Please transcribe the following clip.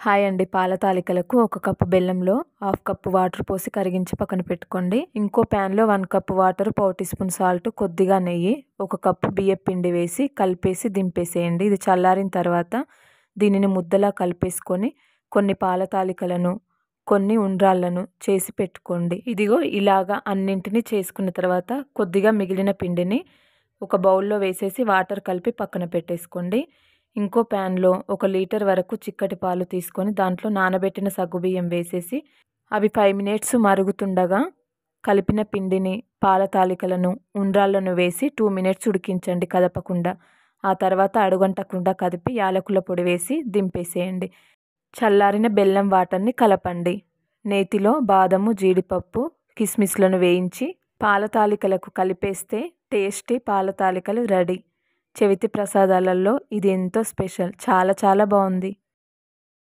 Hi అండి. పాల తాలికలకు 1 cup బెల్లంలో హాఫ్ కప్పు వాటర్ పోసి కరిగించి పక్కన పెట్టుకోండి. ఇంకో ప్యాన్లో 1 కప్పు వాటర్, పావు టీ స్పూన్ సాల్ట్, కొద్దిగా నెయ్యి, 1 కప్పు బియ్యపు పిండి వేసి కలిపేసి దింపేసేయండి. ఇది చల్లారిన తర్వాత దీనిని ముద్దలా కలిపేసుకొని కొన్ని పాల తాలికలను, కొన్ని ఉండ్రాళ్ళను చేసి పెట్టుకోండి. ఇదిగో ఇలాగా అన్నింటినీ చేసుకున్న తర్వాత కొద్దిగా మిగిలిన పిండిని ఒక బౌల్లో వేసేసి వాటర్ కలిపి పక్కన పెట్టేసుకోండి. ఇంకో ప్యాన్లో 1 లీటర్ వరకు చిక్కటి పాలు తీసుకొని దాంట్లో నానబెట్టిన సగ్గుబియ్యం వేసేసి అవి 5 మినిట్స్ మరుగుతుండగా కలిపిన పిండిని, పాల తాలికలను, ఉండ్రాళ్ళను వేసి 2 మినిట్స్ ఉడికించండి కదపకుండా. ఆ తర్వాత అడుగంటకుండా కదిపి యాలకుల పొడి వేసి దింపేసేయండి. చల్లారిన బెల్లం వాటర్ని కలపండి. నేతిలో బాదము, జీడిపప్పు, కిస్మిస్లను వేయించి పాల తాలికలకు కలిపేస్తే టేస్టీ పాల తాలికలు రెడీ. చవితి ప్రసాదాలలో ఇది ఎంతో స్పెషల్. చాలా బాగుంది.